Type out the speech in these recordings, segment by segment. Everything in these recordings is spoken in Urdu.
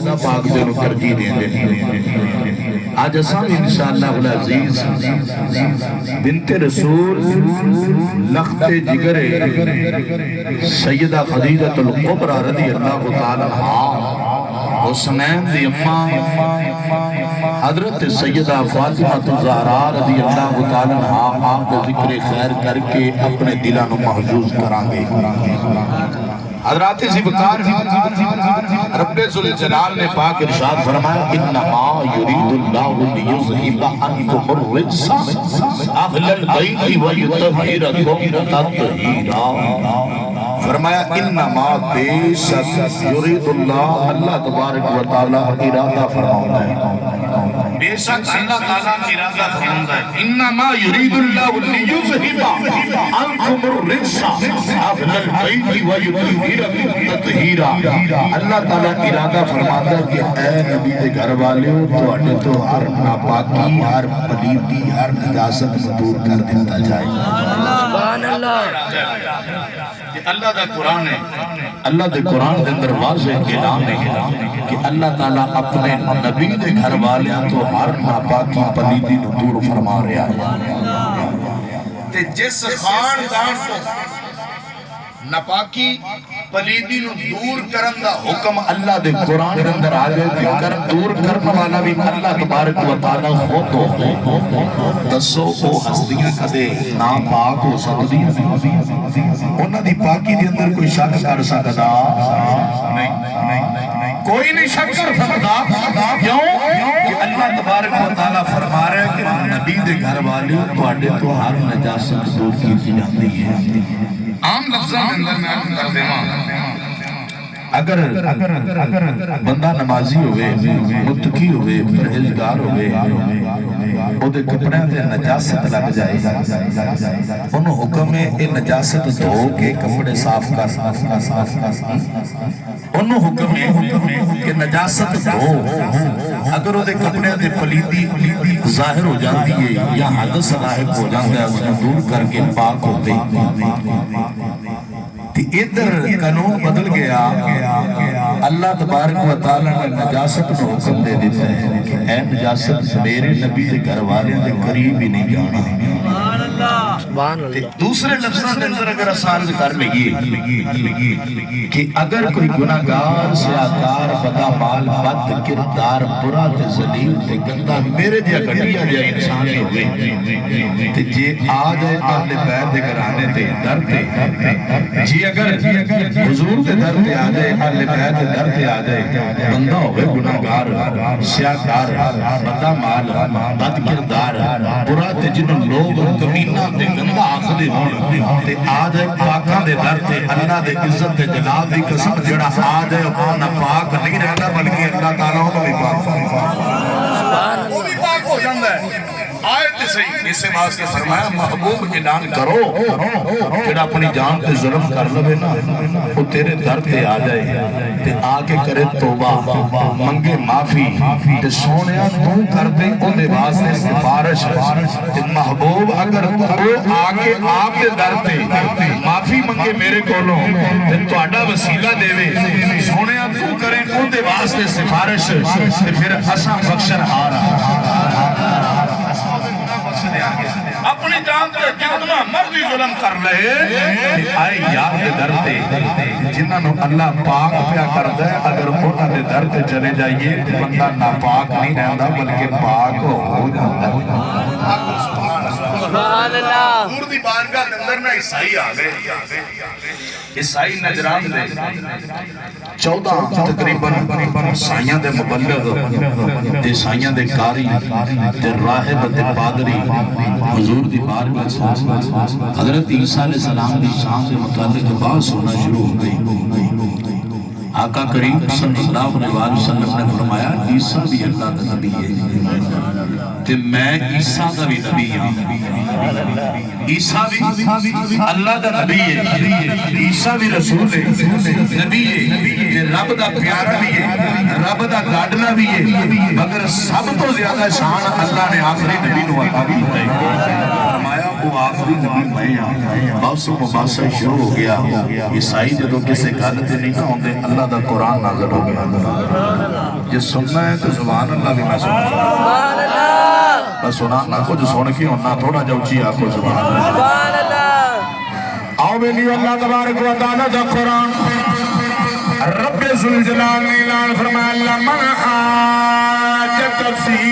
اللہ پاک دے لو ترجیح دیں دے آج اساں انشاءاللہ العزیز بنت رسول لخت جگر سیدہ خدیجہ الکبریٰ رضی اللہ تعالیٰ عنہا حسنین دی اماں حضرت سیدہ فاطمہ الزہراء رضی اللہ تعالیٰ عنہا آپ کو ذکر خیر کر کے اپنے دلانو محجوز کرانگے حضرات زبکار رب ذوالجلال نے پاک ارشاد فرمایا انما یرید اللہ لیذہب عنکم الرجس اہل البیت ویطہرکم تطہیرا فرمایا انما بے شک یرید اللہ تبارک و تعالی ارادہ فرماتا ہے بے شک اللہ تعالیٰ ارادہ فرماتا ہے انما یرید اللہ لیذہب عنکم الرجس اہل البیت ویطہرکم تطہیرا اللہ تعالیٰ ارادہ فرماتا ہے کہ اے نبی دے گھر والے تو اٹھے تو ہر ناپاکی ہر پلیتی ہر نجاست دور کر دیتا جائے سبحان اللہ دا قرآن ہے اللہ دے قرآن دے اندر واضح اعلان ہے کہ اللہ تعالیٰ اپنے نبی دے گھر والیاں تو ہر ناپاکی پلیتی دور فرما رہا ہے تے جس خاندان کو ناپاکی پلیدی نو دور کرن دا حکم اللہ دے قرآن دے اندر آگے دور کرنے والا بھی اللہ تبارک و تعالیٰ خود ہو دسو او ہستیاں کدے ناپاک ہو سکدیاں انہاں دی پاکی دے اندر کوئی شک کر سکدا نہیں کوئی نہیں شک کر سکدا کیوں کہ اللہ تبارک و تعالیٰ فرما رہے ہیں کہ نبی دے گھر والی تواڈے تو ہر نجاست دور کی جاتی ہے عام لفظاں دے اندر میں عرض کر دیواں اگر بندہ نمازی ہوئے متقی ہوئے پرہیزگار ہوئے او دے کپڑے تے نجاست لگ جائے انہوں حکم ہے اے نجاست دھو کے کپڑے صاف کر انہوں حکم ہے کہ نجاست دھو اگر او دے کپڑے تے پلیتی ظاہر ہو جاتی ہے یا حدث لاحق ہو جاتا ہے اس نے دور کر کے پاک ہوتے ادھر قانون بدل گیا اللہ تبارک و تعالیٰ نے نجاست کو حکم دے دیتا ہے کہ اے نجاست میرے نبی کے گھر والے دے قریب ہی نہیں جانا دوسرے لفظاں کے اندر اگر آسان کر لئیے کہ اگر کوئی گناہگار سیاکار بدعمال بد کردار برا تے ذلیل تے گندا میرے دیا گھٹیا جائے انسان ہوئے تے جے آ جائے اہل بیت دے گھرانے تے در تے جی اگر حضور دے در تے آ جائے اہل بیت دے در تے آ جائے بندہ ہوئے گناہگار سیاکار بدعمال بد کردار برا تے جنہوں لوگ کمینہ تے گندہ آخدے ہوں تے آج ہے پاکاں دے در تے اللہ دے عزت تے جلال دی قسم جڑا آج ہے اپنا پاک نہیں رہتا بلکہ اللہ تعالیٰ کو بھی پاک وہ بھی پاک ہو جاندہ ہے آیت صحیح اسے واسطے فرمایا محبوب اعلان کرو جڑا اپنی جان تے ظلم کر لوے نا وہ تیرے در تے آ جائے تے آکے کرے توبہ منگے معافی تے سونیا تو کر دے ان دے واسطے سفارش تے محبوب اگر تو آکے آپ دے در تے معافی منگے میرے کولوں تے تواڈا وسیلہ دے وے سونیا تو کریں ان دے واسطے سفارش تے پھر اساں بخشن ہارا اپنی جان تے جتنا مرضی ظلم کر لے آئے یار دے در تے جنہاں نو اللہ پاک پیا کر دے اگر انہاں دے در تے چلے جائیے بندہ ناپاک نہیں رہندا بلکہ پاک ہو جاتا سبحان اللہ حضور دی بارگاہ دے اندر نا عیسائی آ گئے عیسائی نجران دے 14 تقریباً سائیاں دے مبلغ تے سائیاں دے کاری تے راہب تے پادری حضور دی بارگاہ حضرت عیسیٰ علیہ السلام دی شان سے متعلق بات ہونا شروع ہو گئی آقا کریم صلی اللہ علیہ وسلم نے فرمایا عیسیٰ بھی اللہ کا نبی ہے تے میں عیسیٰ کا بھی نبی ہوں عیسیٰ بھی اللہ کا نبی ہے عیسیٰ بھی رسول ہے نبی ہے رب دا پیارا بھی ہے رب دا گاڑنا بھی ہے مگر سب تو زیادہ شان اللہ نے آخری نبی نو عطا بھی ہے فرمایا وہ آخری نبی میں ہوں بہت سے مباحثہ شروع ہو گیا عیسائی جدو کسے گالتے نہیں نہ ہوندے اللہ دا قرآن نازل ہو گیا یہ سننا ہے تو سبحان اللہ بھی میں سننا میں سنانا کچھ سن کے ہونا تھوڑا جو چی آپ کو سبحان اللہ آؤ بیلی اللہ تبارک و تعالیٰ دا قرآن رب ذوالجلال نے اعلان فرمایا لمن حاجت فی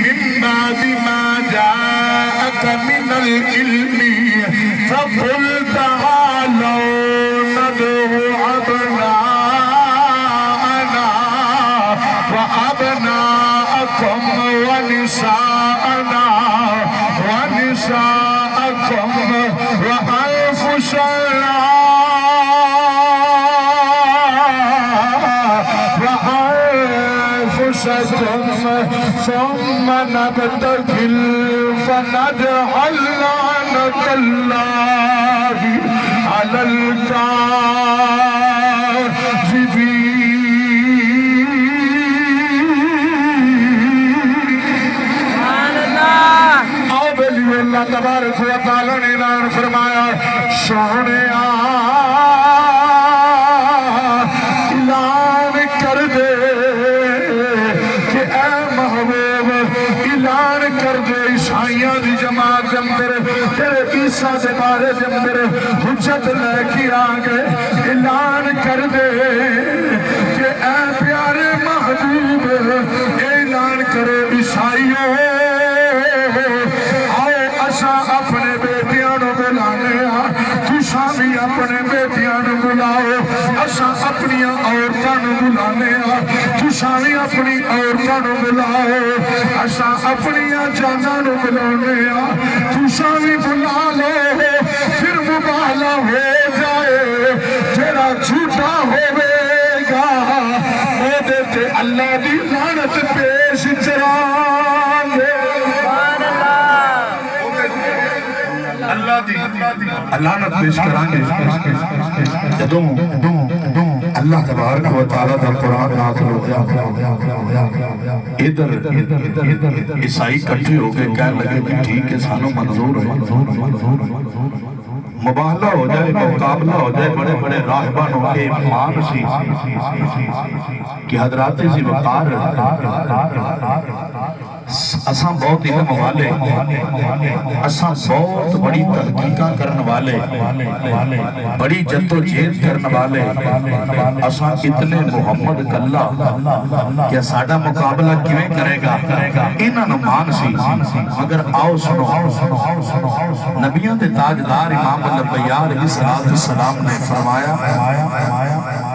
من بعد ما جاءك من العلم فقل تعالوا ندعو أبناءنا وأبناءكم ونساءنا ونساءكم وأنفسنا ثم نبتهل فنجعل لعنة الله على الكاذبين اللہ تبارک و تعالیٰ نے اعلان فرمایا سونیا اعلان کر دے کہ اے محبوب اعلان کر دے عیسائیاں دی جماعت جمدر تیرے عیسیٰ سے بارے جمدر حجت لے کے آگے اعلان کر دے کہ اے پیارے محبوب اعلان کرے عیسائیوں اپنے بیٹیاں نو بلانے تساں بھی اپنے بیٹیاں نو بلاؤ اساں اپنی عورتاں نو بلانے تساں بھی اپنی عورتاں نو بلاؤ اساں اپنی جاناں نو بلانے تساں بھی بلا لو پھر مباہلا ہو جائے جڑا جھوٹا ہوے گا او دے تے اللہ دی لعنت پیش چرانگے اللہ نت پیش کرانگے جدوں اللہ تبارک و تعالیٰ دا قرآن نازل ہو گیا ادھر عیسائی کٹھے ہو گئے کہنے لگے کہ ٹھیک ہے سانو منظور ہے مباہلہ ہو جائے مقابلہ ہو جائے بڑے بڑے راہبانوں کے امام سی کہ حضرات سی وقار اساں بہت علم والے اساں بہت بڑی تحقیقہ کرن والے بڑی جد و جہد کرن والے اساں اتنے محمد کلہ کہ ساڑا مقابلہ کیویں کرے گا انہاں نو مان سی مگر آؤ سنو نبیوں دے تاجدار امام الانبیاء علیہ السلام نے فرمایا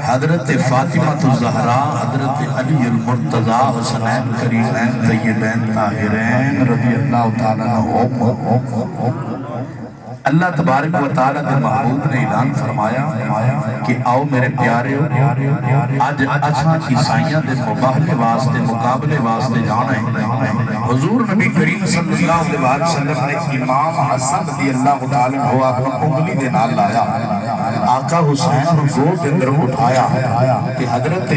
حضرت فاطمہ الزہراء حضرت علی المرتضیٰ حسنین کریمین طیبین طاہرین رضی اللہ تعالیٰ عنہ اللہ تبارک و تعالیٰ کے محبوب نے اعلان فرمایا کہ آؤ میرے پیارے آج اچھا عیسائیاں دے مباہلے واسطے مقابلے واسطے جانا ہے حضور نبی کریم صلی اللہ علیہ وسلم نے امام حسن رضی اللہ تعالیٰ عنہ اپنا انگلی دے نال لایا آقا حسین حضور کے اندر اٹھایا کہ حضرت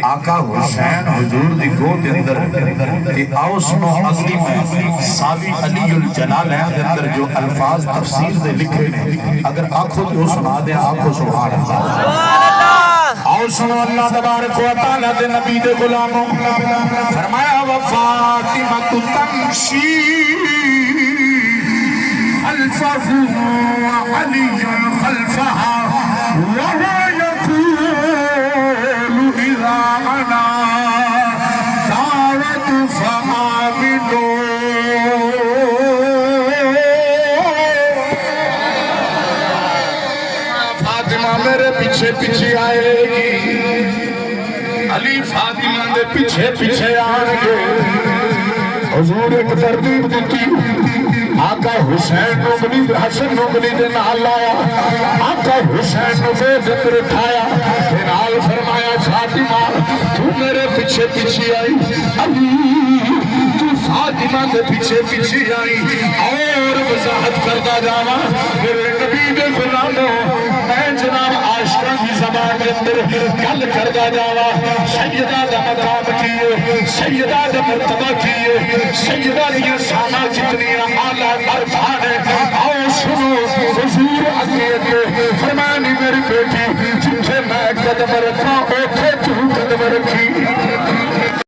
آقا حسین حضور دی گود کے اندر کہ آؤ سنو اگلی میں ساوی علی الجلالین کے اندر جو الفاظ تفسیر دے لکھے نے اگر آنکھوں جو سنا دیں آنکھوں سبحان اللہ آؤ سنو اللہ تبارک و تعالیٰ دے نبی دے غلاموں فرمایا وفاطمہ تمشی خلفہ علی خلفہا وہا یقول اذا انا دعوت فآمنو فاطمہ میرے پیچھے پیچھے آئے گی علی فاطمہ دے پیچھے پیچھے آئے گے حضور ایک ترتیب دیتی آقا حسین نگلی حسن نگلی دے نال آیا آقا حسین نگلی ذکر اٹھایا پھر نال فرمایا فاطمہ تو میرے پیچھے پیچھے آئی علی تو فاطمہ دے پیچھے پیچھے آئی اور وضاحت کردہ جانا میرے نبی دے غلاموں میں جناب عاشقہ کی زبان کے اندر گل کردہ جانا سیدہ دا مقام کیے سیدہ دا مرتبہ کیے سیدہ دیا سانا جتنی آلہ عرفان ہے آؤ سنو حضور اگے فرمانی میری بیٹی جتھے میں قدم رکھا اوتھے